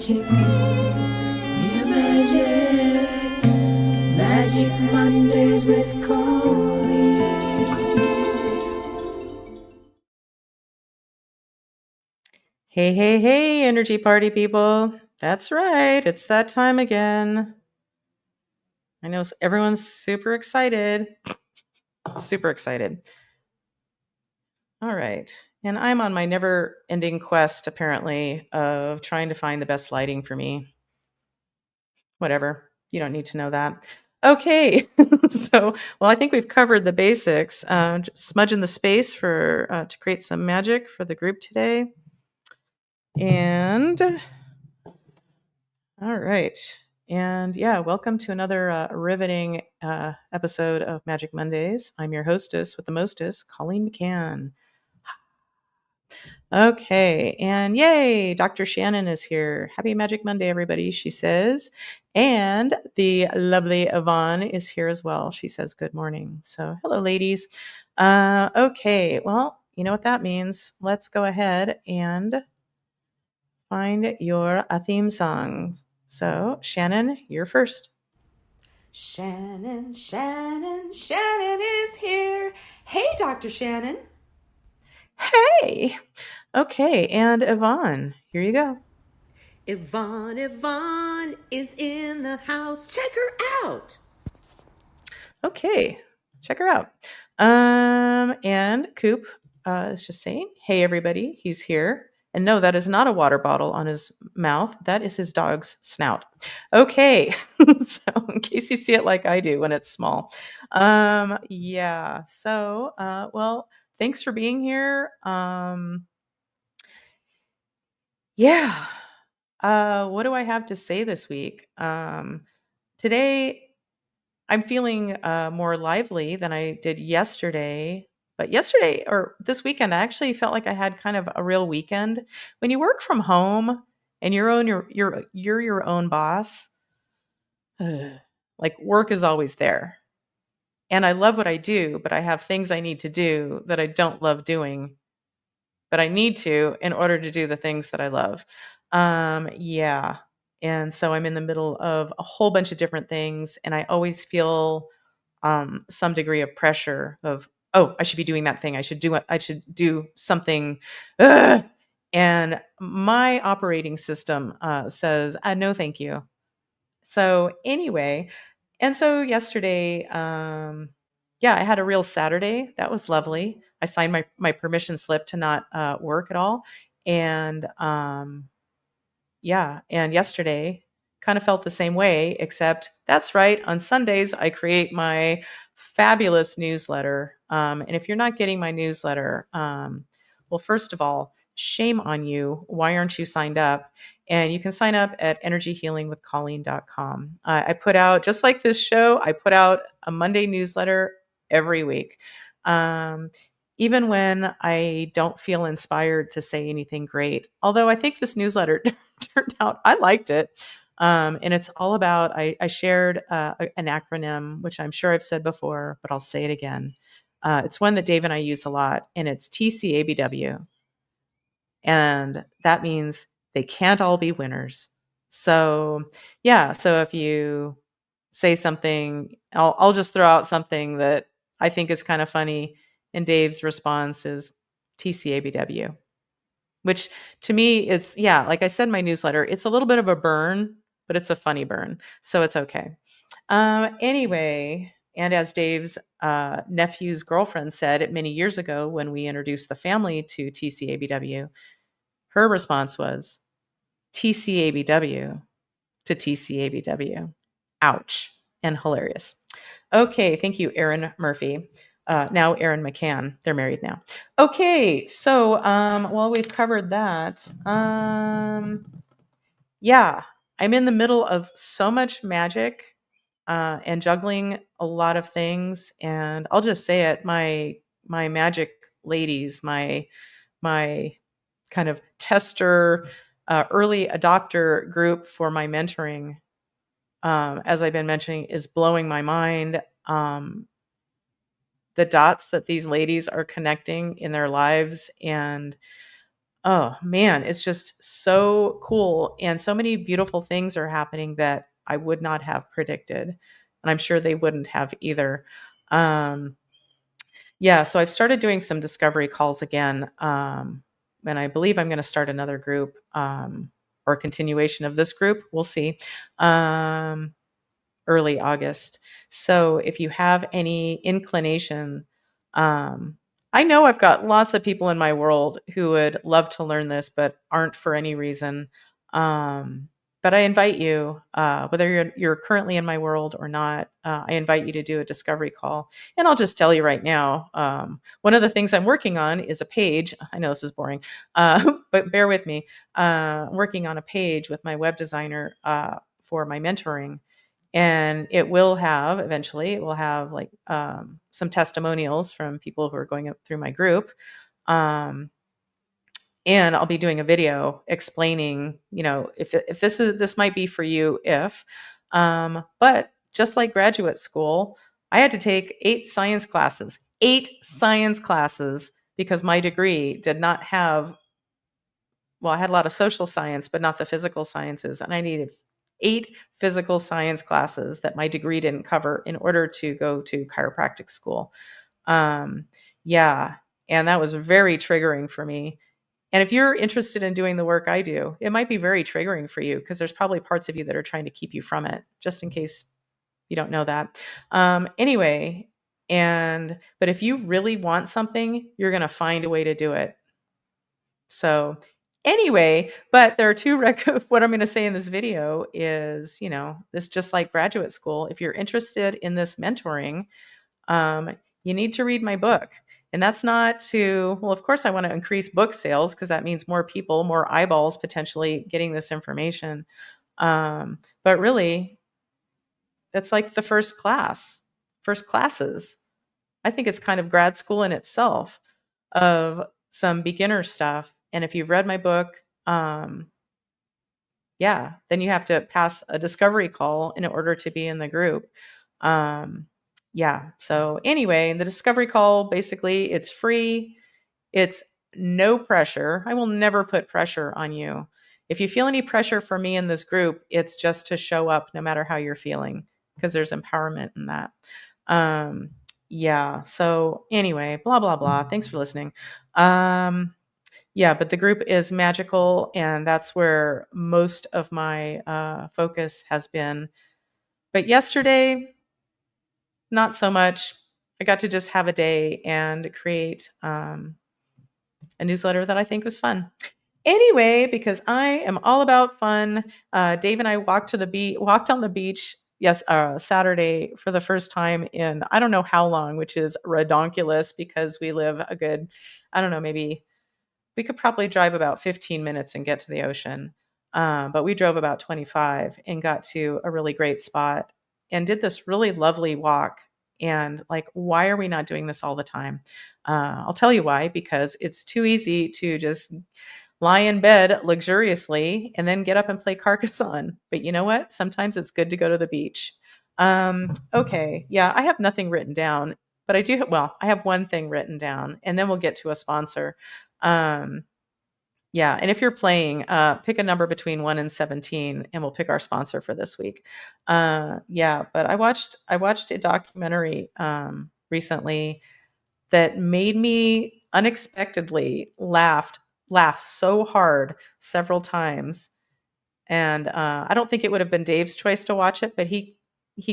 magic, yeah, magic, Magic Mondays with Colleen. Hey, hey, hey, energy party people. That's right. It's that time again. I know everyone's super excited. Super excited. All right. And I'm on my never ending quest, apparently, of trying to find the best lighting for me. Whatever. You don't need to know that. Okay. Well, I think we've covered the basics. Smudging the space for to create some magic for the group today. And all right. And yeah, welcome to another riveting episode of Magic Mondays. I'm your hostess with the mostest, Colleen McCann. Okay. And yay, Dr. Shannon is here. Happy Magic Monday, everybody, she says. And the lovely Yvonne is here as well. She says good morning. So hello, ladies. Okay. Well, you know what that means. Let's go ahead and find your theme song. So, Shannon, you're first. Shannon is here. Hey, Dr. Shannon. Hey! Okay, and Yvonne, here you go. Yvonne is in the house. Check her out. Okay, check her out. And Coop is just saying, hey, everybody, he's here. And no, that is not a water bottle on his mouth. That is his dog's snout. Okay, so in case you see it like I do when it's small. Yeah, so, well, thanks for being here. Yeah. What do I have to say this week? Today, I'm feeling more lively than I did yesterday. But yesterday or this weekend, I actually felt like I had kind of a real weekend. When you work from home and you're your own boss, like work is always there. And I love what I do, but I have things I need to do that I don't love doing, but I need to in order to do the things that I love. Yeah. And so I'm in the middle of a whole bunch of different things, and I always feel some degree of pressure of, oh, I should be doing that thing. I should do something. Ugh! And my operating system says, no, thank you. So anyway, and so yesterday, yeah, I had a real Saturday. That was lovely. I signed my permission slip to not work at all. And yeah, and yesterday kind of felt the same way, except that's right. On Sundays, I create my fabulous newsletter. And if you're not getting my newsletter, well, first of all, shame on you. Why aren't you signed up? And you can sign up at energyhealingwithcolleen.com. I put out, just like this show, I put out a Monday newsletter every week. Even when I don't feel inspired to say anything great. Although I think this newsletter turned out, I liked it. And it's all about, I shared an acronym, which I'm sure I've said before, but I'll say it again. It's one that Dave and I use a lot, and it's TCABW. And that means they can't all be winners. So, yeah. So if you say something, I'll just throw out something that I think is kind of funny. And Dave's response is TCABW, which to me is, yeah, like I said in my newsletter, it's a little bit of a burn, but it's a funny burn. So it's okay. Anyway, and as Dave's nephew's girlfriend said many years ago when we introduced the family to TCABW, her response was TCABW to TCABW. Ouch. And hilarious. Okay, thank you, Erin Murphy. Now Erin McCann. They're married now. Okay, so well, we've covered that. Yeah, I'm in the middle of so much magic and juggling a lot of things, and I'll just say it, my magic ladies, my kind of tester, early adopter group for my mentoring, as I've been mentioning, is blowing my mind. The dots that these ladies are connecting in their lives, and oh man, it's just so cool. And so many beautiful things are happening that I would not have predicted. And I'm sure they wouldn't have either. Um, yeah, so I've started doing some discovery calls again. And I believe I'm going to start another group or continuation of this group. We'll see. Um, Early August. So if you have any inclination, um, I know I've got lots of people in my world who would love to learn this, but aren't for any reason. But I invite you, whether you're currently in my world or not, I invite you to do a discovery call. And I'll just tell you right now, one of the things I'm working on is a page. I know this is boring, but bear with me. I'm working on a page with my web designer for my mentoring, and it will have eventually it will have like some testimonials from people who are going up through my group, um, and I'll be doing a video explaining, if this might be for you, but just like graduate school, I had to take 8 science classes because my degree did not have, well, I had a lot of social science, but not the physical sciences. And I needed 8 physical science classes that my degree didn't cover in order to go to chiropractic school. Um, yeah. And that was very triggering for me. And if you're interested in doing the work I do, it might be very triggering for you because there's probably parts of you that are trying to keep you from it, just in case you don't know that. Anyway, but if you really want something, you're going to find a way to do it. So anyway, but there are two what I'm going to say in this video is, this just like graduate school. If you're interested in this mentoring, you need to read my book. And that's not to, well, of course I want to increase book sales because that means more people, more eyeballs potentially getting this information. But really, that's like the first classes. I think it's kind of grad school in itself of some beginner stuff. And if you've read my book, yeah, then you have to pass a discovery call in order to be in the group. Yeah. So anyway, the discovery call, basically, it's free. It's no pressure. I will never put pressure on you. If you feel any pressure for me in this group, it's just to show up no matter how you're feeling, because there's empowerment in that. Yeah. So anyway, blah, blah, blah. Thanks for listening. Yeah, but the group is magical, and that's where most of my focus has been. But yesterday, not so much. I got to just have a day and create a newsletter that I think was fun. Anyway, because I am all about fun, Dave and I walked on the beach, yes, Saturday for the first time in I don't know how long, which is redonkulous because we live a good, I don't know, maybe we could probably drive about 15 minutes and get to the ocean. But we drove about 25 and got to a really great spot and did this really lovely walk. And like, why are we not doing this all the time? I'll tell you why, because it's too easy to just lie in bed luxuriously and then get up and play Carcassonne. But you know what? Sometimes it's good to go to the beach. Okay. Yeah, I have nothing written down, but I have one thing written down, and then we'll get to a sponsor. Yeah, and if you're playing, pick a number between 1 and 17, and we'll pick our sponsor for this week. Yeah, but I watched a documentary recently that made me unexpectedly laugh so hard several times. And I don't think it would have been Dave's choice to watch it, but he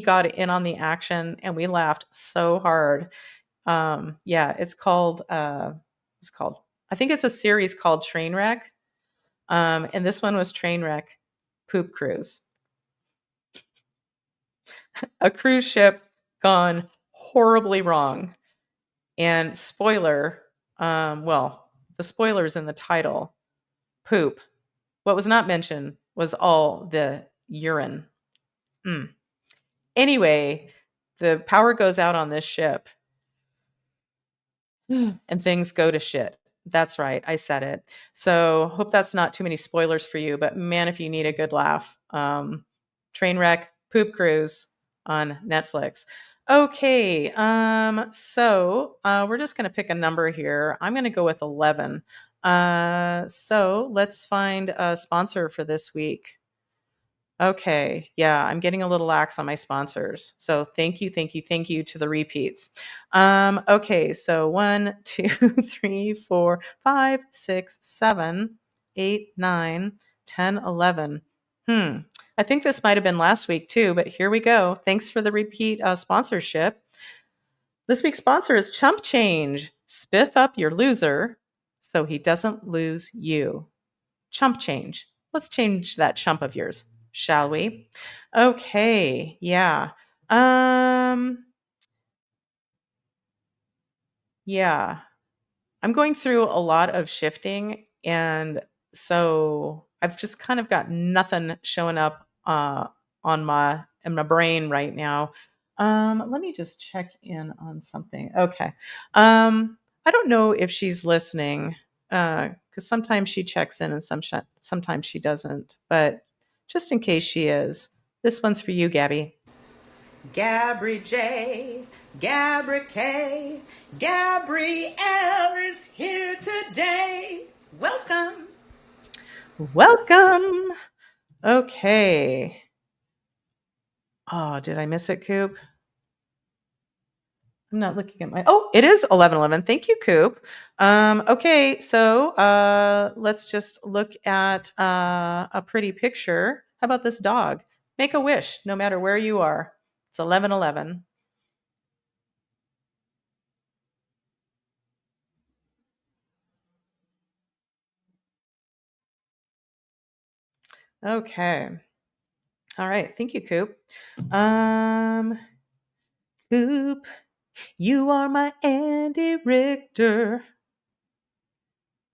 got in on the action, and we laughed so hard. Yeah, it's called I think it's a series called Trainwreck. And this one was Trainwreck Poop Cruise. A cruise ship gone horribly wrong. And spoiler, well, the spoiler's in the title. Poop. What was not mentioned was all the urine. Anyway, the power goes out on this ship and things go to shit. That's right. I said it. So hope that's not too many spoilers for you, but man, if you need a good laugh, Trainwreck Poop Cruise on Netflix. Okay. So we're just going to pick a number here. I'm going to go with 11. So let's find a sponsor for this week. Okay, yeah, I'm getting a little lax on my sponsors. So thank you, thank you, thank you to the repeats. Okay, so 1, 2, 3, 4, 5, 6, 7, 8, 9, 10, 11. I think this might have been last week too, but here we go. Thanks for the repeat sponsorship. This week's sponsor is Chump Change. Spiff up your loser so he doesn't lose you. Chump change. Let's change that chump of yours, shall we? Okay, yeah. Yeah. I'm going through a lot of shifting, and so I've just kind of got nothing showing up on my in my brain right now. Let me just check in on something. Okay. I don't know if she's listening because sometimes she checks in and sometimes she doesn't. But just in case she is, this one's for you, Gabby. Gabri J, Gabri K, Gabrielle is here today. Welcome. Welcome. Okay. Oh, did I miss it, Coop? I'm not looking at my. Oh, it is 11:11. Thank you, Coop. Okay, so let's just look at a pretty picture. How about this dog? Make a wish, no matter where you are. It's 11:11. Okay. All right. Thank you, Coop. Coop, you are my Andy Richter,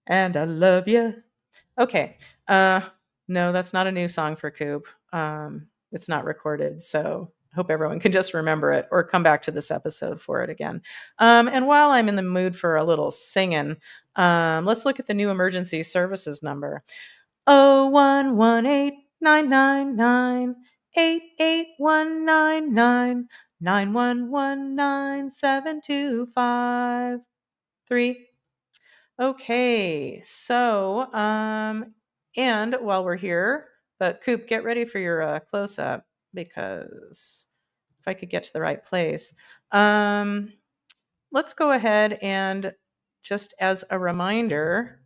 and I love you. Okay. No, that's not a new song for Coop. It's not recorded, so I hope everyone can just remember it or come back to this episode for it again. And while I'm in the mood for a little singing, let's look at the new emergency services number. 011899988199725. Okay, so and while we're here, but Coop, get ready for your close up because if I could get to the right place, let's go ahead and just as a reminder,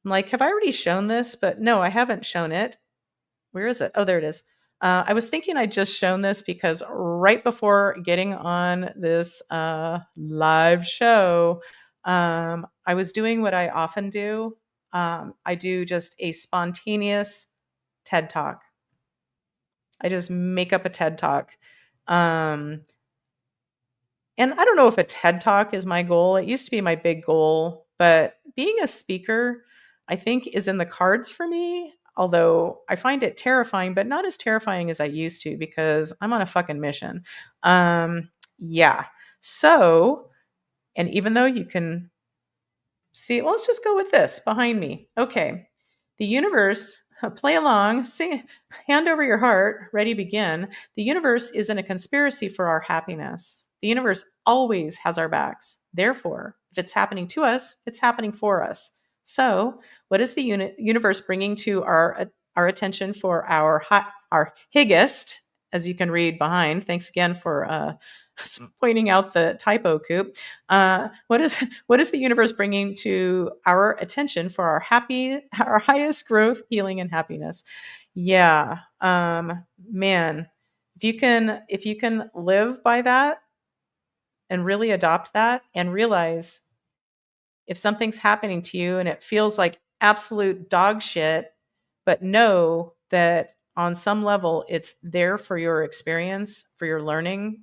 like, have I already shown this? But no, I haven't shown it. Where is it? Oh, there it is. I was thinking I'd just shown this because right before getting on this live show, I was doing what I often do. I do just a spontaneous TED Talk. I just make up a TED Talk. And I don't know if a TED Talk is my goal. It used to be my big goal, but being a speaker, I think, is in the cards for me. Although I find it terrifying, but not as terrifying as I used to because I'm on a fucking mission. Yeah. So, and even though you can see, well, let's just go with this behind me. Okay. The universe, play along, sing, hand over your heart, ready, begin. The universe isn't a conspiracy for our happiness. The universe always has our backs. Therefore, if it's happening to us, it's happening for us. So, what is the universe bringing to our attention for our highest, as you can read behind? Thanks again for pointing out the typo, Coop. What is the universe bringing to our attention for our highest growth, healing, and happiness? Yeah, man, if you can live by that and really adopt that and realize if something's happening to you and it feels like absolute dog shit, but know that on some level it's there for your experience, for your learning,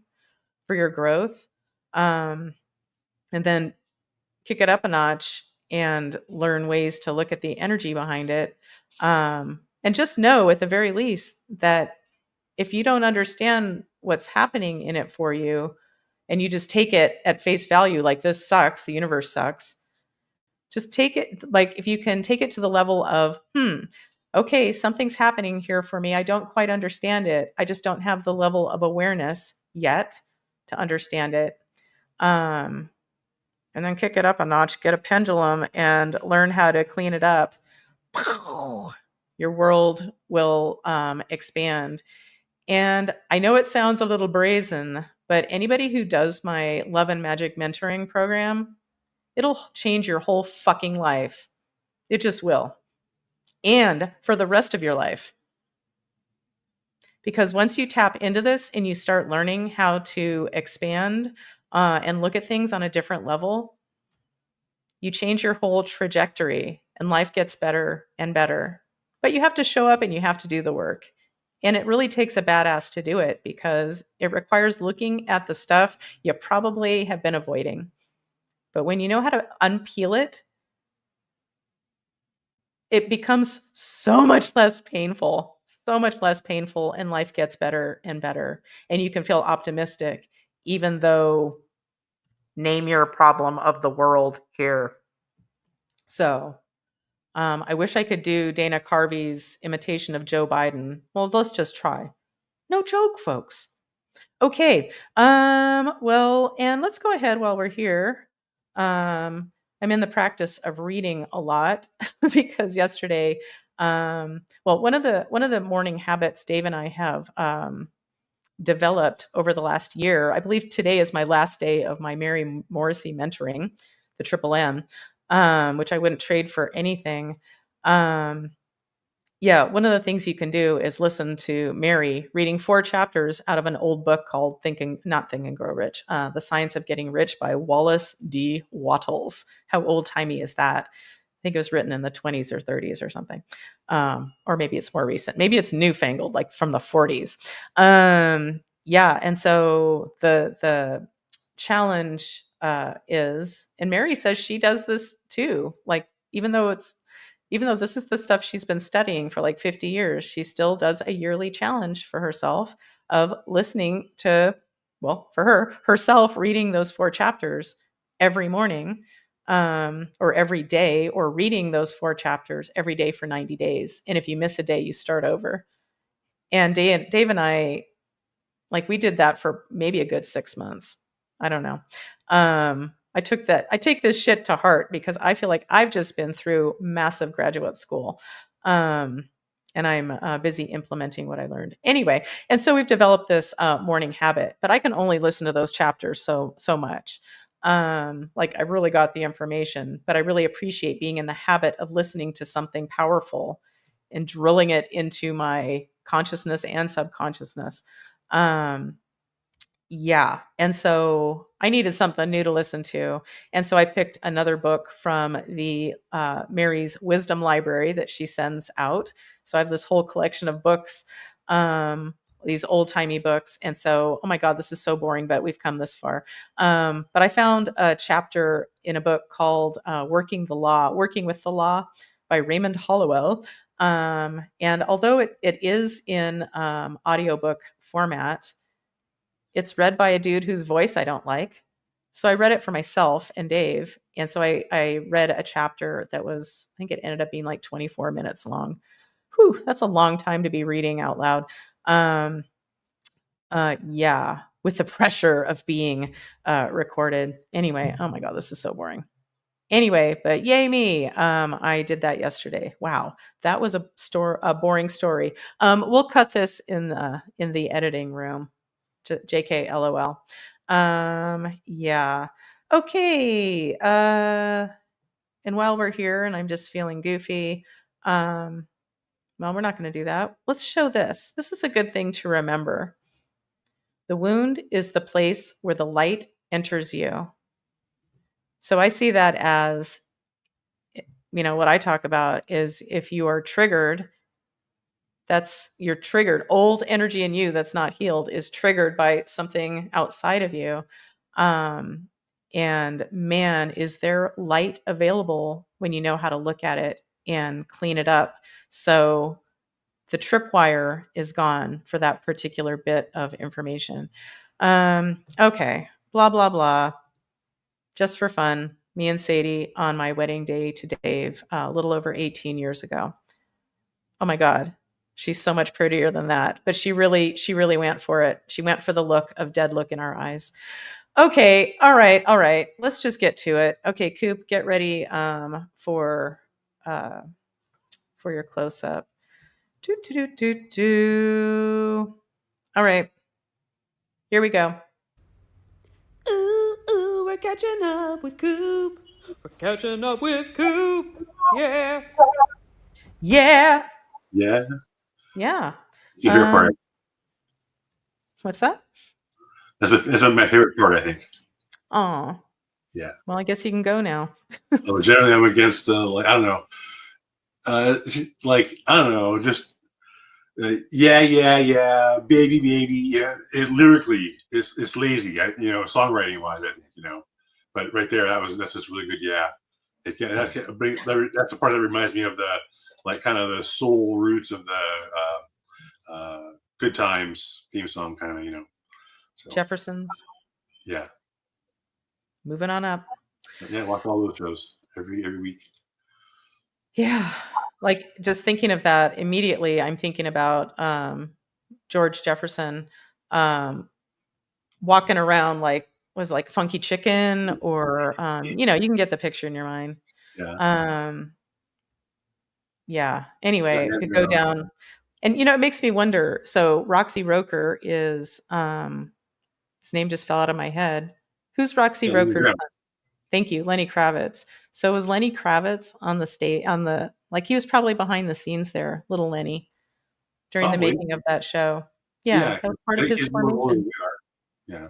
for your growth, and then kick it up a notch and learn ways to look at the energy behind it. And just know at the very least that if you don't understand what's happening in it for you and you just take it at face value, like this sucks, the universe sucks, just take it, like if you can take it to the level of, okay, something's happening here for me. I don't quite understand it. I just don't have the level of awareness yet to understand it. and then kick it up a notch, get a pendulum, and learn how to clean it up, your world will expand. And I know it sounds a little brazen, but anybody who does my Love and Magic mentoring program, it'll change your whole fucking life. It just will. And for the rest of your life. Because once you tap into this and you start learning how to expand and look at things on a different level, you change your whole trajectory and life gets better and better. But you have to show up and you have to do the work. And it really takes a badass to do it because it requires looking at the stuff you probably have been avoiding. But when you know how to unpeel it, it becomes so much less painful, and life gets better and better. And you can feel optimistic, even though name your problem of the world here. So I wish I could do Dana Carvey's imitation of Joe Biden. Well, let's just try. No joke, folks. Okay. Well, and let's go ahead while we're here. I'm in the practice of reading a lot because yesterday, one of the morning habits Dave and I have developed over the last year. I believe today is my last day of my Mary Morrissey mentoring, the Triple M, which I wouldn't trade for anything. Yeah, one of the things you can do is listen to Mary reading 4 chapters out of an old book called Not Think and Grow Rich, The Science of Getting Rich by Wallace D. Wattles. How old-timey is that? I think it was written in the 20s or 30s or something. Or maybe it's more recent. Maybe it's newfangled, like from the 40s. Yeah, and so the challenge is, and Mary says she does this too, like even though this is the stuff she's been studying for like 50 years, she still does a yearly challenge for herself of listening to, well, for herself reading those 4 chapters every morning, or every day, or reading those 4 chapters every day for 90 days. And if you miss a day, you start over. And Dave and I, like, we did that for maybe a good 6 months. I don't know. I take this shit to heart because I feel like I've just been through massive graduate school. And I'm busy implementing what I learned. Anyway, and so we've developed this morning habit, but I can only listen to those chapters so much. Like I really got the information, but I really appreciate being in the habit of listening to something powerful and drilling it into my consciousness and subconsciousness. Yeah. And so I needed something new to listen to. And so I picked another book from the Mary's Wisdom Library that she sends out. So I have this whole collection of books, these old timey books. And so, oh my God, this is so boring, but we've come this far. But I found a chapter in a book called Working with the Law by Raymond Hollowell. And although it is in audiobook format, it's read by a dude whose voice I don't like. So I read it for myself and Dave. And so I read a chapter that was, I think it ended up being like 24 minutes long. Whew, that's a long time to be reading out loud. Yeah, with the pressure of being recorded. Anyway, oh my God, this is so boring. Anyway, but yay me. I did that yesterday. Wow. That was a boring story. We'll cut this in the editing room. JK LOL. Yeah. Okay. And while we're here and I'm just feeling goofy, well, we're not going to do that. Let's show this. This is a good thing to remember. The wound is the place where the light enters you. So I see that as, what I talk about is if you are triggered, you're triggered. Old energy in you that's not healed is triggered by something outside of you. And man, is there light available when you know how to look at it and clean it up. So the tripwire is gone for that particular bit of information. Okay, blah, blah, blah. Just for fun, me and Sadie on my wedding day to Dave a little over 18 years ago. Oh my God. She's so much prettier than that, but she really went for it. She went for the dead look in our eyes. Okay, all right. Let's just get to it. Okay, Coop, get ready uh for your close up. Do do do do do. All right, here we go. Ooh, ooh, we're catching up with Coop. We're catching up with Coop. Yeah. Yeah, Yeah, yeah. your favorite part. What's that? That's my favorite part. I think. Oh, Yeah. well, I guess you can go now. Well, generally, I'm against like I don't know, like I don't know, just yeah, baby, yeah. It lyrically, it's lazy. Songwriting wise, I think But right there, that's just really good. Yeah, that's the part that reminds me of the like kind of the soul roots of the Good Times theme song, kind of. So Jeffersons, yeah, moving on up. yeah. Watch all those shows every week. Yeah, like just thinking of that immediately, I'm thinking about George Jefferson walking around like Funky Chicken, or you can get the picture in your mind. Yeah. Yeah. Anyway, it could And, go down, and it makes me wonder. So Roxy Roker is his name just fell out of my head. Who's Roxy Roker's son? Thank you, Lenny Kravitz. So was Lenny Kravitz on the stage he was probably behind the scenes there, little Lenny, during the Probably. making of that show. Yeah, Yeah, that was part I of think his he's more older than formation. we are. Yeah.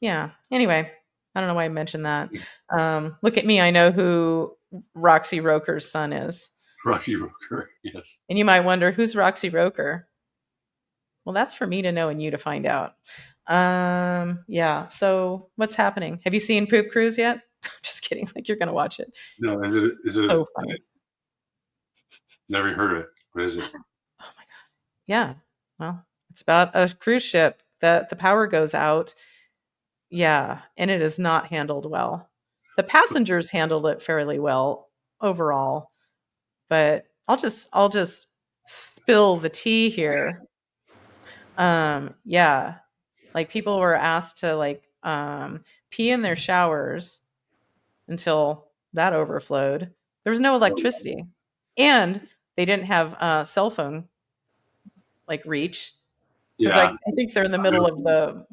Yeah. Anyway, I don't know why I mentioned that. Look at me. I know who Roxy Roker's son is. Rocky Roker, yes. And you might wonder, who's Roxy Roker? Well, that's for me to know and you to find out. Yeah. So what's happening? Have you seen Poop Cruise yet? I'm just kidding. Like you're going to watch it. No, is it So funny. never heard of it. What is it? Oh my God. Yeah. Well, it's about a cruise ship that the power goes out. Yeah. And it is not handled well. The passengers handled it fairly well overall, but I'll just spill the tea here. Yeah. Like people were asked to pee in their showers until that overflowed. There was no electricity. And they didn't have cell phone reach. Because Yeah. I think they're in the middle of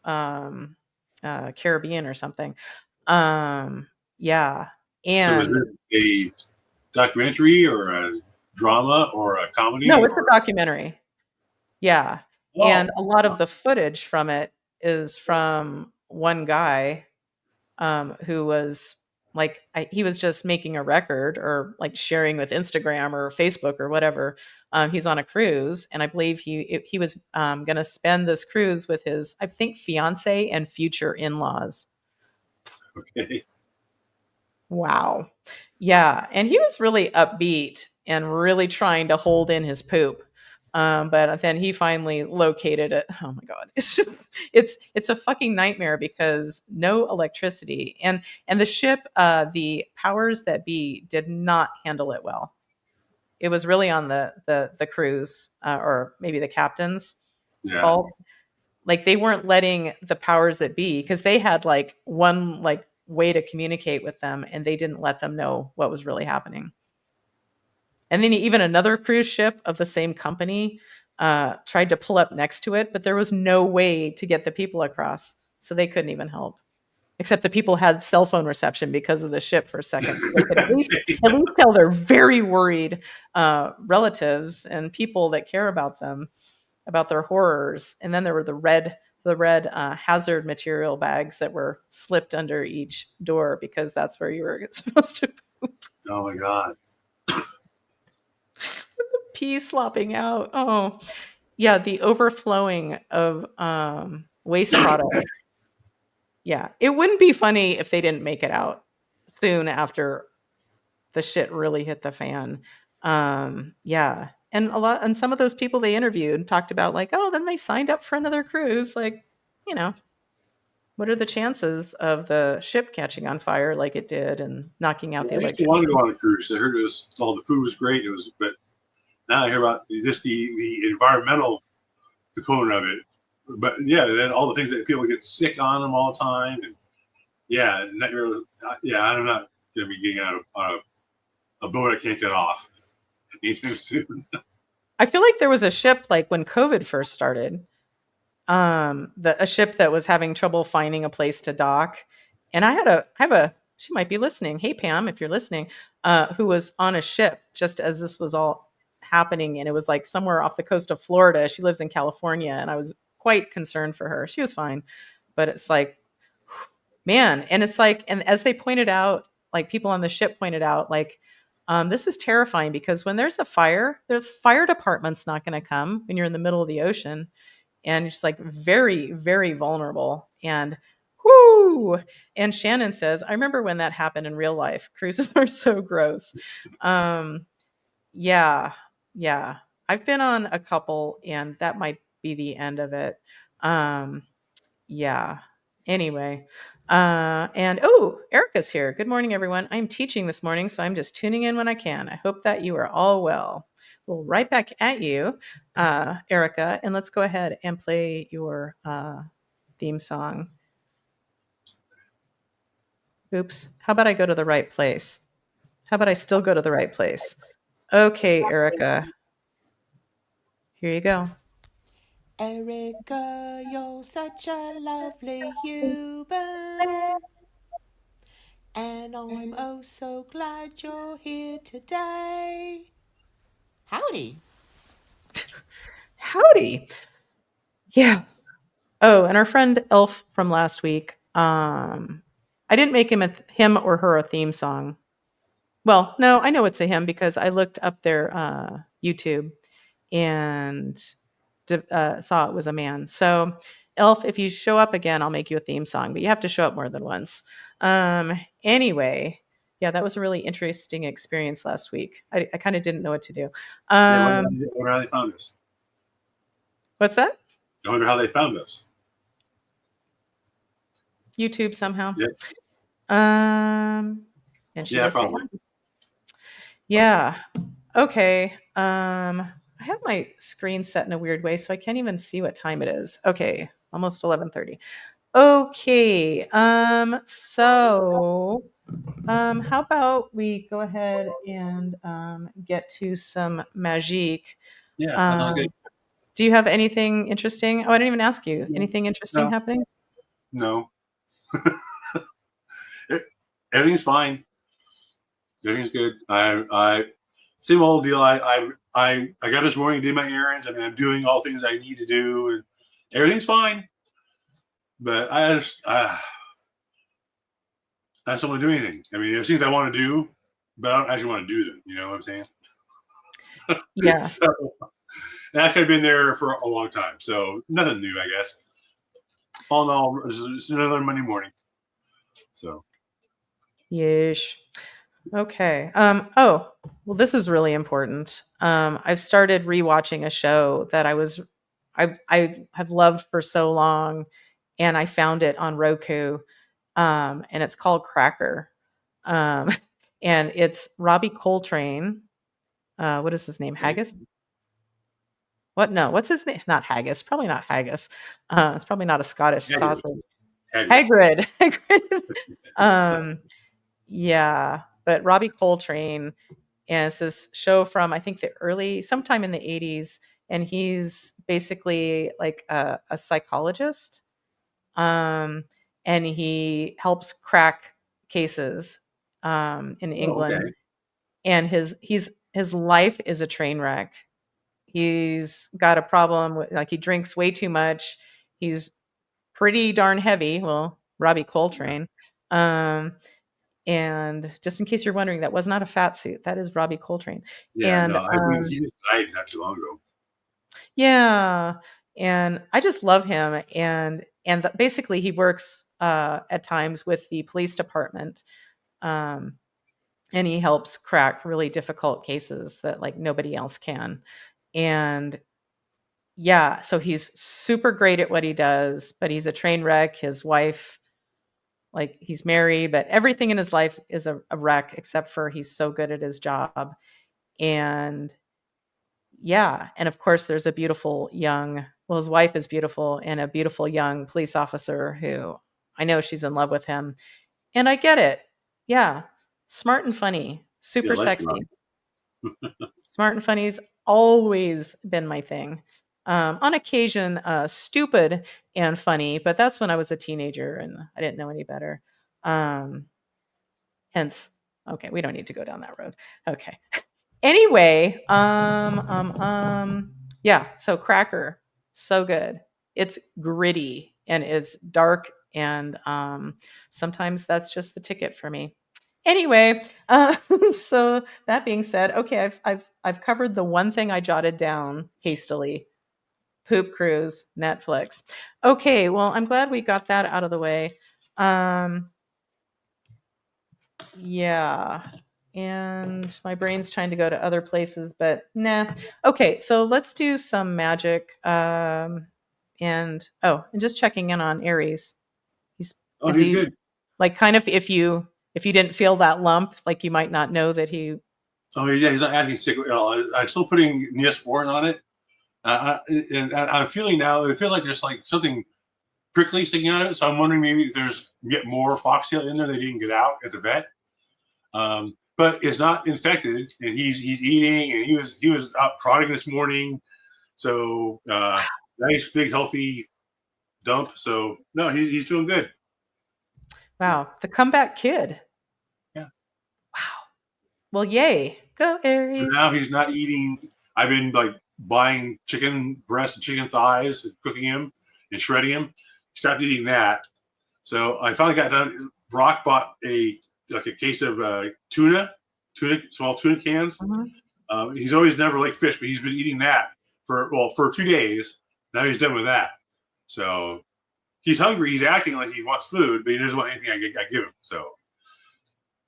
the Caribbean or something. Yeah. So is And it a documentary or a drama or a comedy? no, it's a documentary. Yeah. And a lot of Oh, the footage from it is from one guy who was he was just making a record or sharing with Instagram or Facebook or whatever. He's on a cruise, and I believe he was going to spend this cruise with his, I think, fiance and future in-laws. okay. Wow. Yeah, and he was really upbeat and really trying to hold in his poop. But then he finally located it. Oh my God. It's just it's a fucking nightmare because no electricity, and the ship, the powers that be did not handle it well. It was really on the cruise, or maybe the captain's Yeah. fault. Like they weren't letting the powers that be, because they had one way to communicate with them, and they didn't let them know what was really happening. And then even another cruise ship of the same company tried to pull up next to it, but there was no way to get the people across, so they couldn't even help. Except the people had cell phone reception because of the ship for a second, so they could at least tell their very worried relatives and people that care about them about their horrors. And then there were the red hazard material bags that were slipped under each door because that's where you were supposed to poop. Oh my God. Pee slopping out. Oh, yeah, the overflowing of waste products. Yeah, it wouldn't be funny if they didn't make it out soon after the shit really hit the fan. Yeah, and some of those people they interviewed talked about then they signed up for another cruise. What are the chances of the ship catching on fire like it did and knocking out the I used to electricity? want to go on a cruise. I heard all the food was great. But now I hear about just the environmental component of it. but yeah, then all the things that people get sick on them all the time, and yeah, and that yeah, I'm not gonna be getting on a boat I can't get off anytime soon. I feel like there was a ship like when COVID first started, a ship that was having trouble finding a place to dock. And I have a, she might be listening. Hey, Pam, if you're listening, who was on a ship just as this was all happening. And it was like somewhere off the coast of Florida. She lives in California. And I was quite concerned for her. She was fine. But it's like, man. And it's like, and as they pointed out, like people on the ship pointed out, like, this is terrifying because when there's a fire, the fire department's not going to come when you're in the middle of the ocean. And just like very, very vulnerable. And whoo. And Shannon says, I remember when that happened in real life. Cruises are so gross. Yeah. I've been on a couple, and that might be the end of it. Yeah. Anyway. And Erica's here. Good morning, everyone. I'm teaching this morning, so I'm just tuning in when I can. I hope that you are all well. Well, right back at you, Erica, and let's go ahead and play your theme song. Oops. How about I go to the right place? How about I still go to the right place? Okay, Erica. Here you go. Erica, you're such a lovely human, and I'm oh so glad you're here today. Howdy. Howdy. Yeah. Oh, and our friend Elf from last week. I didn't make him or her a theme song. Well, no, I know it's a him because I looked up their YouTube and saw it was a man. So, Elf, if you show up again, I'll make you a theme song, but you have to show up more than once. Anyway, yeah, that was a really interesting experience last week. I kind of didn't know what to do. Yeah, I wonder how they found us. What's that? I wonder how they found us. YouTube somehow. Yeah. And she Yeah, does say probably. yeah. Okay. I have my screen set in a weird way, so I can't even see what time it is. Okay, almost 11:30. Okay. So, how about we go ahead and get to some magique? Yeah, okay. Do you have anything interesting? Oh, I didn't even ask you. Anything interesting happening? No. Everything's fine. Everything's good. I same old deal. I got this morning, did my errands. I mean, I'm doing all things I need to do, and everything's fine. But I just I don't want to do anything. I mean, there's things I want to do, but I don't actually want to do them. You know what I'm saying? Yeah. So that could have been there for a long time. So nothing new, I guess. All in all, it's another Monday morning. So. Yeesh. Okay. Oh, well, this is really important. I've started rewatching a show that I have loved for so long, and I found it on Roku. And it's called Cracker. And it's Robbie Coltrane. What is his name? Haggis? What? No, what's his name? Not Haggis. Probably not Haggis. It's probably not a Scottish sausage. Hagrid. Hagrid. Yeah, but Robbie Coltrane, and it's this show from I think sometime in the 80s, and he's basically like a psychologist, and he helps crack cases in England. Okay. And his life is a train wreck. He's got a problem with, like, he drinks way too much. He's pretty darn heavy. Well, Robbie Coltrane. And just in case you're wondering, that was not a fat suit. That is Robbie Coltrane. Yeah, and no, he just died not too long ago. yeah, and I just love him. And basically, he works at times with the police department, and he helps crack really difficult cases that like nobody else can. And yeah, so he's super great at what he does, but he's a train wreck. His wife, like, he's married, but everything in his life is a wreck except for he's so good at his job. And yeah, and of course there's a beautiful young Well, his wife is beautiful and a beautiful young police officer who I know she's in love with him. And I get it. Yeah. Smart and funny, Yeah, super life's rough. sexy. Smart and funny's always been my thing. On occasion, stupid and funny, but that's when I was a teenager and I didn't know any better. Um, hence, okay, we don't need to go down that road. Okay. Anyway, yeah. So Cracker, so good. It's gritty and it's dark, and sometimes that's just the ticket for me. Anyway, so that being said, okay, I've covered the one thing I jotted down hastily. Poop Cruise, Netflix. Okay, well, I'm glad we got that out of the way. Yeah. And my brain's trying to go to other places, but nah. Okay, so let's do some magic. And just checking in on Aries. Oh, Is he's he good. like kind of if you didn't feel that lump, like you might not know that he. Oh, yeah, he's not acting sick. I'm still putting Neosporin on it. And I'm feeling now, I feel like there's like something prickly sticking out of it. So I'm wondering maybe if there's yet more foxtail in there they didn't get out at the vet. But it's not infected, and he's eating, and he was out trotting this morning. So nice, big, healthy dump. So no, he's doing good. Wow, the comeback kid. Yeah. Wow. Well, yay. Go Aries. But now he's not eating. I've been like buying chicken breasts and chicken thighs, cooking him and shredding him. Stopped eating that. So I finally got done. Brock bought a case of small tuna cans. Mhm. He's always never liked fish, but he's been eating that for 2 days. Now he's done with that. So he's hungry. He's acting like he wants food, but he doesn't want anything I give him. So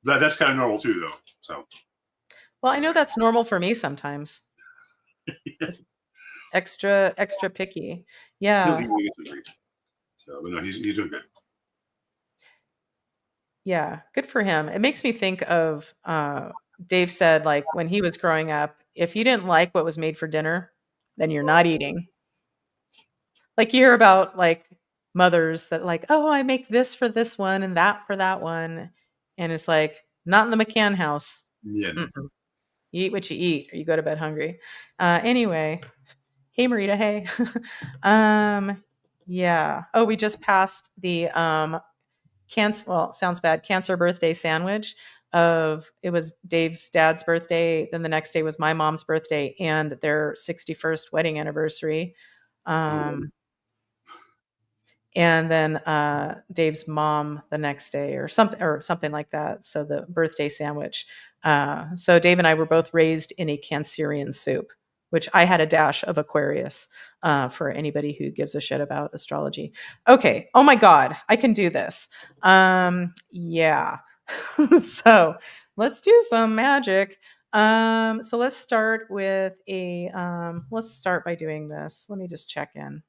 that's kind of normal too, though. So. Well, I know that's normal for me sometimes. Just extra picky. Yeah. So, but no, he's doing good. Yeah, good for him. It makes me think of Dave said, like when he was growing up, if you didn't like what was made for dinner, then you're not eating. Like you hear about like mothers that like, oh, I make this for this one and that for that one, and it's like not in the McCann house. Yeah. No. Mm-mm. You eat what you eat, or you go to bed hungry. Anyway, hey Marita, hey. Yeah. Oh, we just passed the sounds bad, cancer birthday sandwich of it was Dave's dad's birthday, then the next day was my mom's birthday and their 61st wedding anniversary. And then Dave's mom the next day or something like that. So the birthday sandwich. So Dave and I were both raised in a Cancerian soup, which I had a dash of Aquarius for anybody who gives a shit about astrology. Okay. Oh my God, I can do this. Yeah. So let's do some magic. So let's start with let's start by doing this. Let me just check in.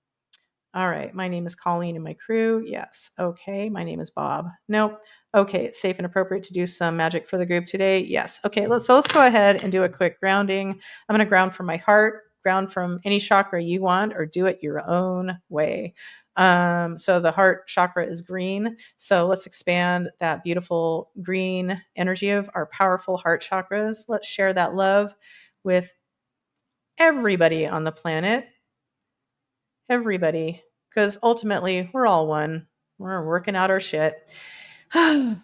All right. My name is Colleen and my crew. Yes. Okay. My name is Bob. Nope. Okay. It's safe and appropriate to do some magic for the group today. Yes. Okay. Let's go ahead and do a quick grounding. I'm going to ground from my heart, ground from any chakra you want, or do it your own way. So the heart chakra is green. So let's expand that beautiful green energy of our powerful heart chakras. Let's share that love with everybody on the planet. Everybody, because ultimately we're all one. We're working out our shit. And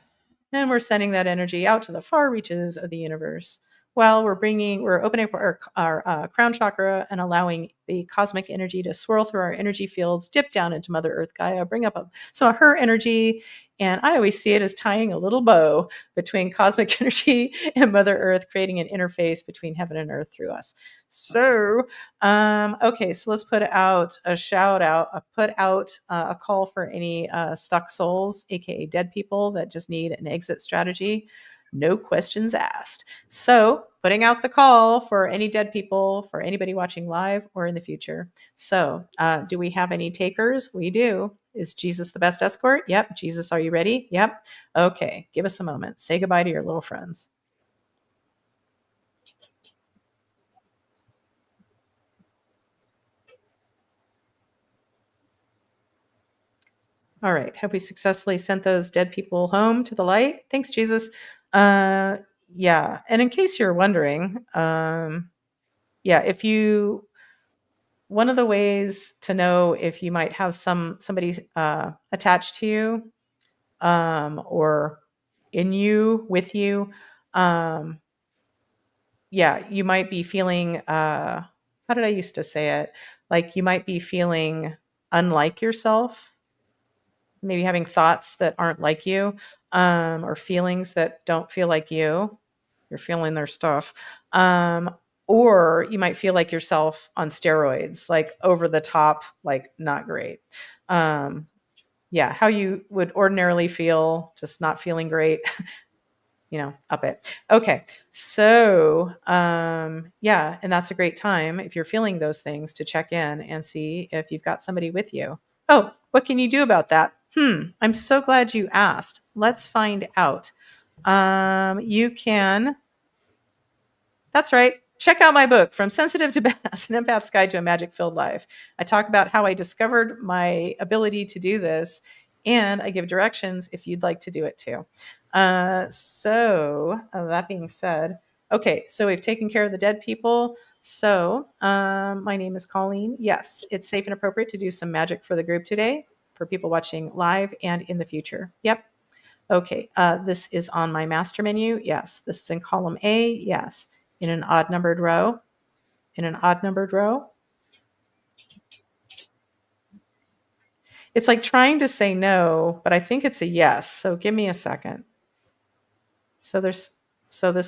we're sending that energy out to the far reaches of the universe. While we're opening up our crown chakra and allowing the cosmic energy to swirl through our energy fields, dip down into Mother Earth Gaia, bring up some of her energy. And I always see it as tying a little bow between cosmic energy and Mother Earth, creating an interface between heaven and earth through us. So, okay, so let's put out a shout out, a call for any stuck souls, aka dead people that just need an exit strategy. No questions asked. So, putting out the call for any dead people, for anybody watching live or in the future. So, do we have any takers? We do. Is Jesus the best escort? Yep. Jesus, are you ready? Yep. Okay. Give us a moment. Say goodbye to your little friends. All right. Have we successfully sent those dead people home to the light? Thanks, Jesus. Yeah. And in case you're wondering, yeah, if you, one of the ways to know if you might have somebody attached to you, or in you, with you, yeah, you might be feeling, how did I used to say it? Like you might be feeling unlike yourself, maybe having thoughts that aren't like you, or feelings that don't feel like you. You're feeling their stuff. Or you might feel like yourself on steroids, like over the top, like not great. Um, yeah, how you would ordinarily feel, just not feeling great. Up it. Okay. So, yeah, and that's a great time if you're feeling those things to check in and see if you've got somebody with you. Oh, what can you do about that? I'm so glad you asked. Let's find out. You can, that's right. Check out my book, From Sensitive to Badass, An Empath's Guide to a Magic-Filled Life. I talk about how I discovered my ability to do this, and I give directions if you'd like to do it too. That being said, okay, so we've taken care of the dead people. So my name is Colleen. Yes, it's safe and appropriate to do some magic for the group today, for people watching live and in the future. Yep. Okay, this is on my master menu. Yes, this is in column A. Yes, in an odd numbered row. In an odd numbered row. It's like trying to say no, but I think it's a yes. So give me a second. So this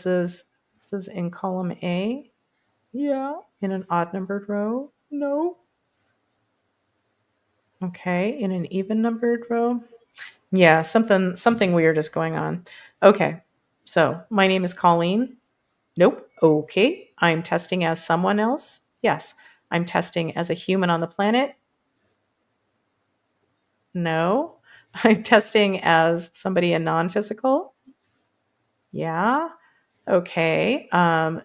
is in column A. Yeah, in an odd numbered row. No. Okay, in an even numbered row. Yeah, something weird is going on. Okay. So, my name is Colleen. Nope. Okay. I'm testing as someone else. Yes. I'm testing as a human on the planet. No. I'm testing as somebody in non-physical. Yeah. Okay.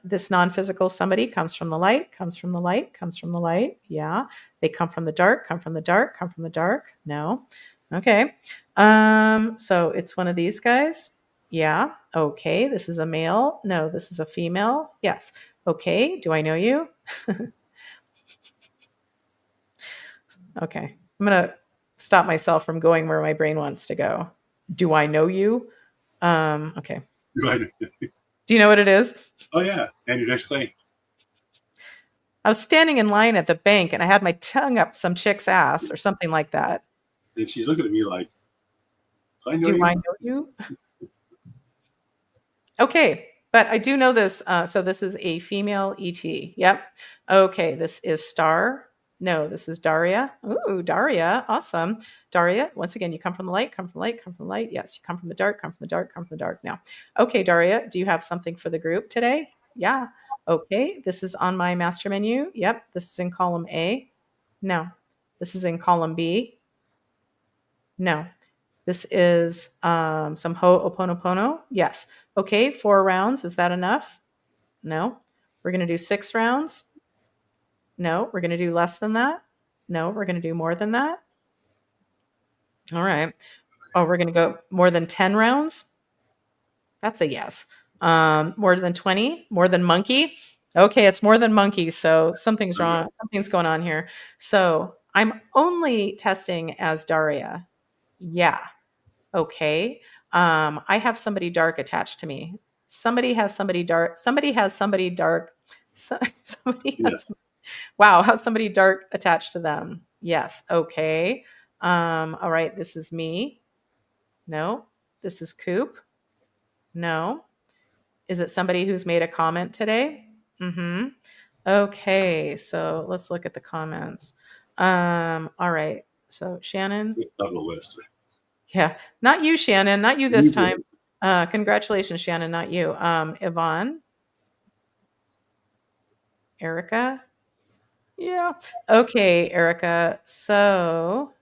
This non-physical somebody comes from the light, comes from the light, comes from the light. Yeah. They come from the dark, come from the dark, come from the dark. No. Okay. So it's one of these guys. Yeah. Okay. This is a male. No, this is a female. Yes. Okay. Do I know you? Okay. I'm going to stop myself from going where my brain wants to go. Do I know you? Okay. Right. Do you know what it is? Oh yeah, and your next claim. I was standing in line at the bank and I had my tongue up some chick's ass or something like that. And she's looking at me like, I know Do you. I know you? Okay, but I do know this. So this is a female ET. Yep. Okay, this is Star. No, this is Daria. Ooh, Daria. Awesome. Daria, once again, you come from the light, come from the light, come from the light. Yes, you come from the dark, come from the dark, come from the dark now. Okay, Daria, do you have something for the group today? Yeah. Okay, this is on my master menu. Yep, this is in column A. No, this is in column B. No, this is some Ho'oponopono. Yes. Okay, 4 rounds. Is that enough? No. We're going to do 6 rounds. No. We're going to do less than that. No. We're going to do more than that. All right. Oh, we're going to go more than 10 rounds. That's a yes. More than 20? More than monkey? Okay, it's more than monkey. So something's wrong. Something's going on here. So I'm only testing as Daria. Yeah. Okay. I have somebody dark attached to me. Somebody has somebody dark. Somebody has somebody dark. Somebody has, Yes. wow, has somebody dark attached to them. Yes. Okay. All right. This is me. No. This is Coop. No. Is it somebody who's made a comment today? Mm-hmm. Okay. So let's look at the comments. All right. So Shannon. It's on the list. Yeah, not you, Shannon. Not you this You time. did. Congratulations, Shannon. Not you. Yvonne, Erica. Yeah. Okay, Erica. So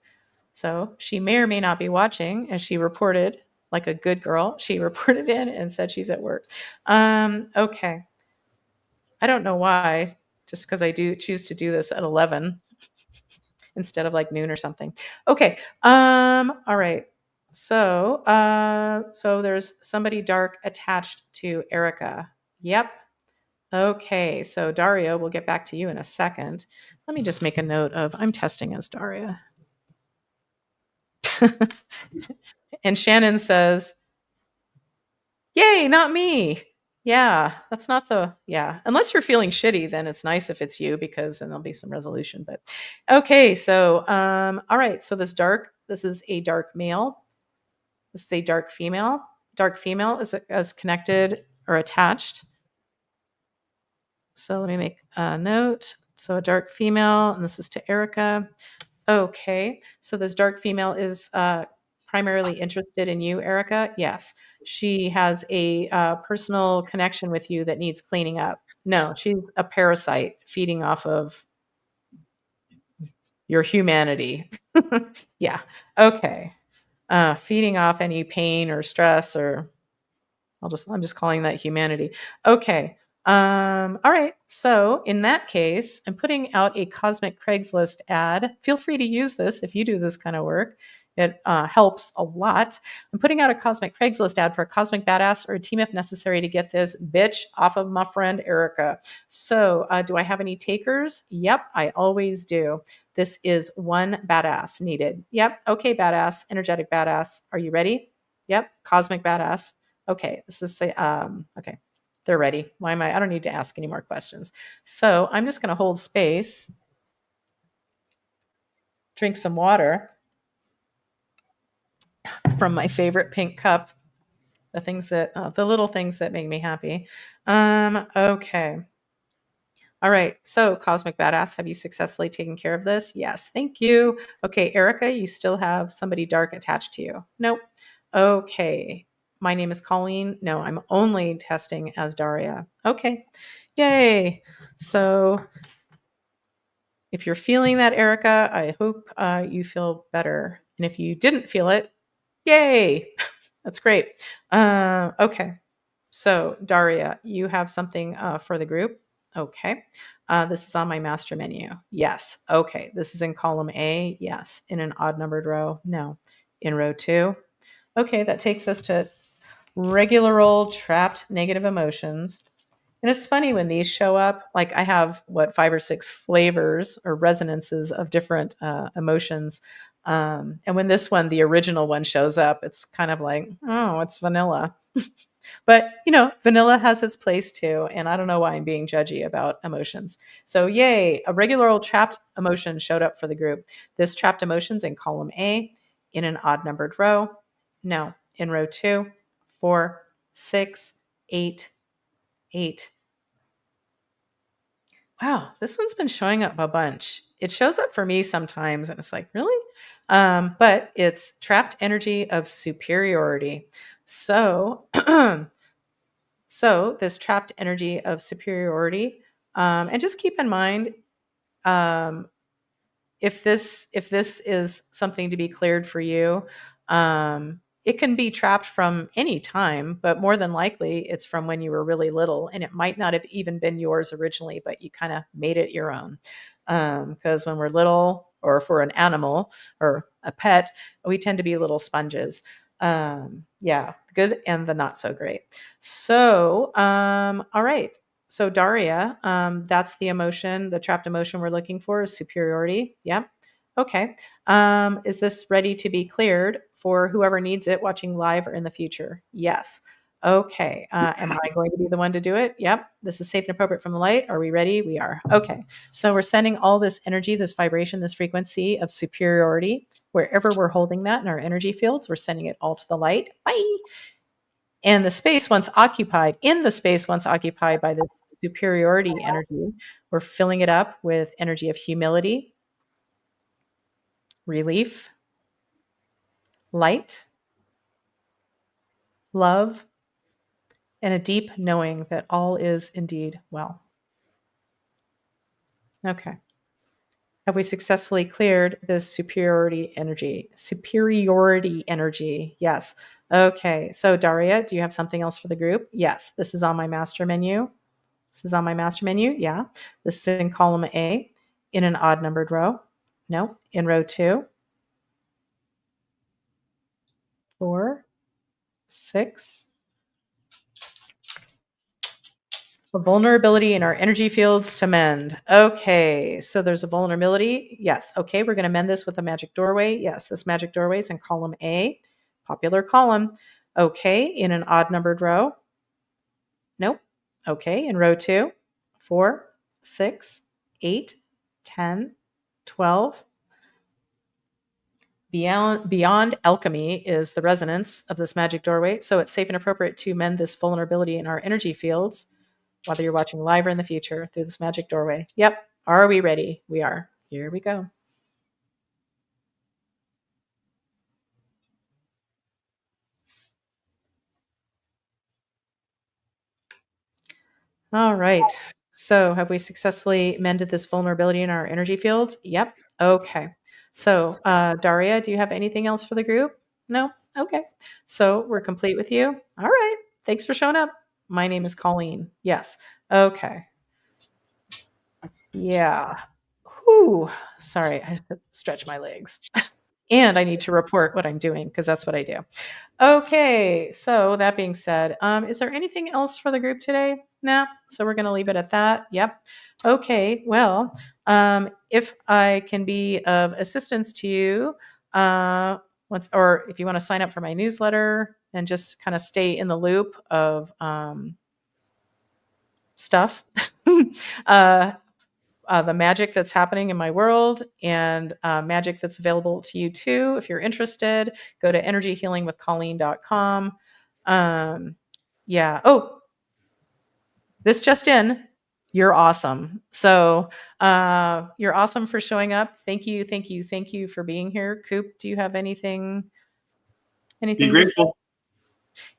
she may or may not be watching, as she reported, like a good girl. She reported in and said she's at work. Okay. I don't know why. Just because I do choose to do this at 11. instead of like noon or something. Okay. All right. So, so there's somebody dark attached to Erica. Yep. Okay. So Daria, we'll get back to you in a second. Let me just make a note of I'm testing as Daria. And Shannon says, "Yay, not me." Yeah, that's not the yeah. Unless you're feeling shitty, then it's nice if it's you because then there'll be some resolution. But okay, so all right. So this is a dark male. This is a dark female. Dark female is connected or attached. So let me make a note. So a dark female, and this is to Erica. Okay, so this dark female is primarily interested in you, Erica. Yes, she has a personal connection with you that needs cleaning up. No, she's a parasite feeding off of your humanity. Yeah. Okay. Feeding off any pain or stress or I'm just calling that humanity. Okay. All right. So in that case, I'm putting out a cosmic Craigslist ad. Feel free to use this if you do this kind of work. It helps a lot. I'm putting out a cosmic Craigslist ad for a cosmic badass or a team if necessary to get this bitch off of my friend Erica. So do I have any takers? Yep, I always do. This is one badass needed. Yep. Okay, badass, energetic badass. Are you ready? Yep, cosmic badass. Okay, this is okay. They're ready. Why am I don't need to ask any more questions. So I'm just going to hold space, drink some water from my favorite pink cup, the little things that make me happy. Okay. All right. So Cosmic Badass, have you successfully taken care of this? Yes. Thank you. Okay, Erica, you still have somebody dark attached to you. Nope. Okay. My name is Colleen. No, I'm only testing as Daria. Okay. Yay. So if you're feeling that, Erica, I hope you feel better. And if you didn't feel it, yay. That's great. Okay. So Daria, you have something for the group. Okay. This is on my master menu. Yes. Okay. This is in column A. Yes. In an odd numbered row. No. In row 2. Okay. That takes us to regular old trapped negative emotions. And it's funny when these show up, like I have 5 or 6 flavors or resonances of different emotions. And when this one, the original one shows up, it's kind of like, oh, it's vanilla. But, vanilla has its place too. And I don't know why I'm being judgy about emotions. So yay, a regular old trapped emotion showed up for the group. This trapped emotion's in column A in an odd numbered row. No, in row 2, 4, 6, 8, 8. Wow, this one's been showing up a bunch. It shows up for me sometimes, and it's like, really? But it's trapped energy of superiority. So, so this trapped energy of superiority, and just keep in mind, if this is something to be cleared for you, it can be trapped from any time, but more than likely it's from when you were really little, and it might not have even been yours originally, but you kind of made it your own. Because when we're little, or for an animal or a pet, we tend to be little sponges. Yeah, good and the not so great. So, all right. So Daria, that's the emotion, the trapped emotion we're looking for is superiority. Yeah. Okay. Is this ready to be cleared for whoever needs it watching live or in the future? Yes. Okay. Am I going to be the one to do it? Yep. This is safe and appropriate from the light. Are we ready? We are. Okay. So we're sending all this energy, this vibration, this frequency of superiority, wherever we're holding that in our energy fields, we're sending it all to the light. Bye. And the space once occupied, by this superiority energy, we're filling it up with energy of humility, relief, light, love, and a deep knowing that all is indeed well. Okay. Have we successfully cleared this superiority energy? Superiority energy. Yes. Okay. So Daria, do you have something else for the group? Yes. This is on my master menu. Yeah. This is in column A in an odd numbered row. No. In row 2, 4, 6. A vulnerability in our energy fields to mend. Okay, so there's a vulnerability. Yes. Okay, we're going to mend this with a magic doorway. Yes, this magic doorway is in column A, popular column. Okay, in an odd numbered row. Nope. Okay, in row 2, 4, 6, 8, 10, 12. Beyond alchemy is the resonance of this magic doorway, so it's safe and appropriate to mend this vulnerability in our energy fields, whether you're watching live or in the future, through this magic doorway. Yep. Are we ready? We are. Here we go. All right. So have we successfully mended this vulnerability in our energy fields? Yep. Okay. So, Daria, do you have anything else for the group? No? Okay. So we're complete with you. All right. Thanks for showing up. My name is Colleen. Yes. Okay. Yeah. Whew. Sorry, I have to stretch my legs. And I need to report what I'm doing because that's what I do. Okay, so that being said, is there anything else for the group today? No, so we're going to leave it at that. Yep. Okay, well, if I can be of assistance to you, or if you want to sign up for my newsletter and just kind of stay in the loop of stuff, the magic that's happening in my world and magic that's available to you too. If you're interested, go to energyhealingwithcolleen.com. Yeah. Oh, this just in. You're awesome. So you're awesome for showing up. Thank you. Thank you. Thank you for being here. Coop, do you have anything Be to say? grateful.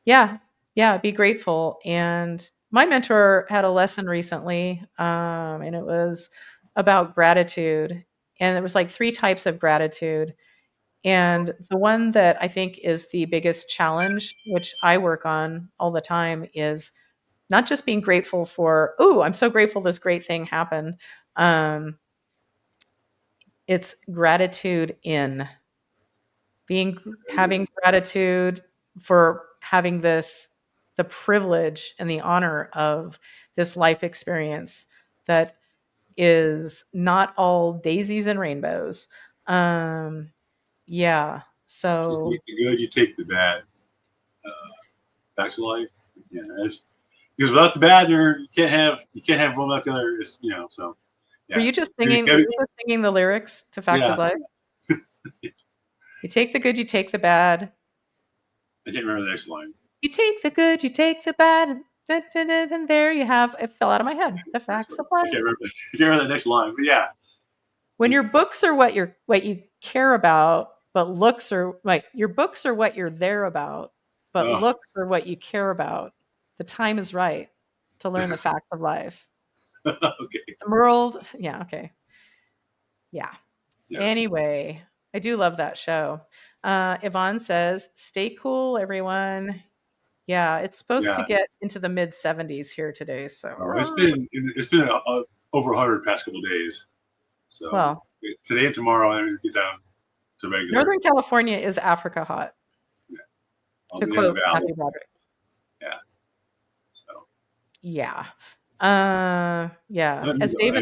Yeah. Yeah. Be grateful. And my mentor had a lesson recently, and it was about gratitude. And there was like 3 types of gratitude. And the one that I think is the biggest challenge, which I work on all the time, is not just being grateful for, oh, I'm so grateful this great thing happened. It's gratitude in having gratitude for having the privilege and the honor of this life experience that is not all daisies and rainbows. Yeah. You So take the good, you take the bad. Facts of life. Yeah, because without the bad, you can't have one without the other. So yeah. were you just singing the lyrics to Facts of Life? You take the good, you take the bad. I can't remember the next line. You take the good, you take the bad, and there you have. It fell out of my head. The facts of life. I can't remember the next line, but yeah. When your books are what you care about, but looks are like your books are what you're there about, but looks are what you care about. The time is right to learn the facts of life. Okay. The world, yeah, okay. Yeah. Yes. Anyway, I do love that show. Yvonne says, "Stay cool, everyone." Yeah, it's supposed to get into the mid 70s here today. So it's been over 100 past couple of days. So today and tomorrow, I'm going to get down to regular. Northern California is Africa hot. Yeah. To quote Matthew Broderick. Yeah. So. Yeah. Yeah. As Dave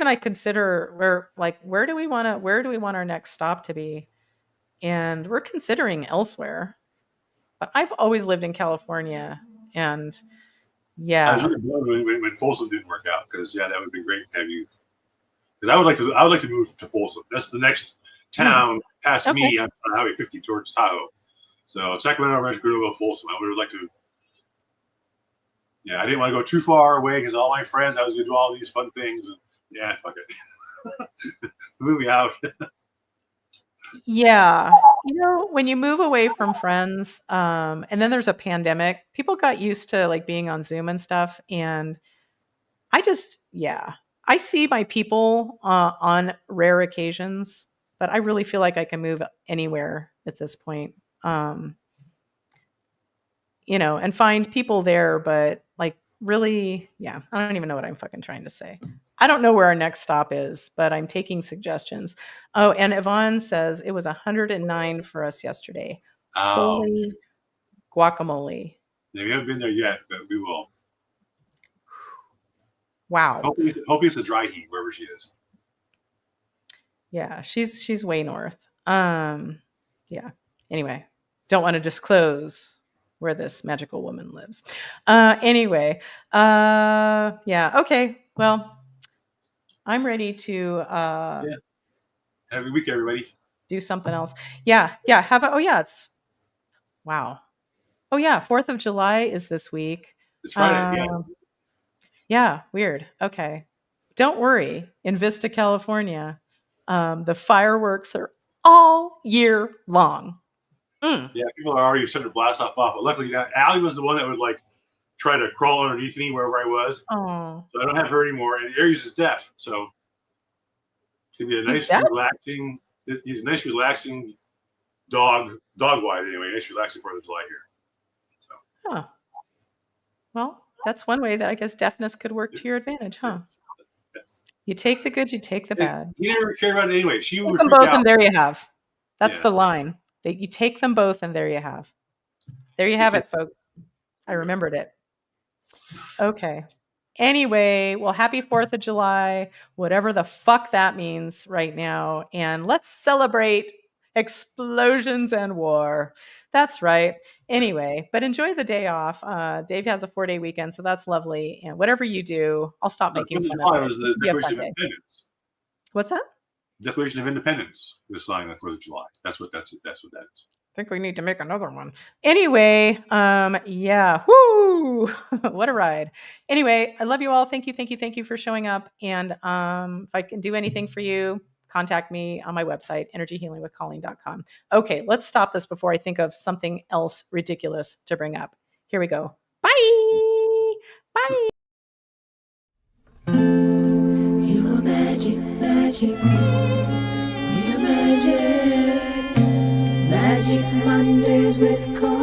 and I consider where do we want our next stop to be? And we're considering elsewhere. But I've always lived in California, and yeah. I was really blown when Folsom didn't work out, because that would be great to have you. Because I would like to move to Folsom. That's the next town past me on Highway 50 towards Tahoe. So Sacramento, Rancho Cordova, Folsom. I would like to. Yeah, I didn't want to go too far away because all my friends, I was going to do all these fun things. And yeah, fuck it. Move me out. Yeah. When you move away from friends, and then there's a pandemic, people got used to being on Zoom and stuff. And I see my people on rare occasions, but I really feel like I can move anywhere at this point. And find people there, but really, yeah, I don't even know what I'm fucking trying to say. I don't know where our next stop is, but I'm taking suggestions. Oh, and Yvonne says it was 109 for us yesterday. Oh, Holy guacamole. yeah, we haven't been there yet, but we will. Wow. Hopefully it's a dry heat wherever she is. Yeah, she's way north. Yeah. Anyway, don't want to disclose where this magical woman lives. Anyway, yeah, okay. Well, I'm ready to Yeah. Have a week, everybody. do something else. Yeah. How about, oh yeah, it's wow. Oh yeah, 4th of July is this week. It's Friday. Yeah. Yeah, weird. Okay. Don't worry. In Vista, California, the fireworks are all year long. Yeah, people are already starting to blast off. But luckily, Allie was the one that would like try to crawl underneath me wherever I was. Oh. So I don't have her anymore. And Aries is deaf, so it's gonna be a nice, relaxing. He's a nice, relaxing dog-wise anyway. Nice, relaxing 4th of July here. So. Huh. Well, that's one way that I guess deafness could work to your advantage, huh? Yes. You take the good, you take the bad. He never cared about it anyway. She would Take them freak both, out. and there you have. That's the line. That you take them both, and there you have. There you have it, folks. I remembered it. Okay. Anyway, well, happy 4th of July, whatever the fuck that means right now. And let's celebrate explosions and war. That's right. Anyway, but enjoy the day off. Dave has a 4-day weekend, so that's lovely. And whatever you do, I'll stop making fun of it. Was the Declaration of Independence. What's that? Declaration of Independence was signed on 4th of July. That's what that is. I think we need to make another one. Anyway, yeah, whoo, what a ride. Anyway, I love you all. Thank you for showing up. And if I can do anything for you, contact me on my website, energyhealingwithcolleen.com. Okay, let's stop this before I think of something else ridiculous to bring up. Here we go. Bye. Bye. You are magic, magic. We are magic. Magic Mondays with Colleen.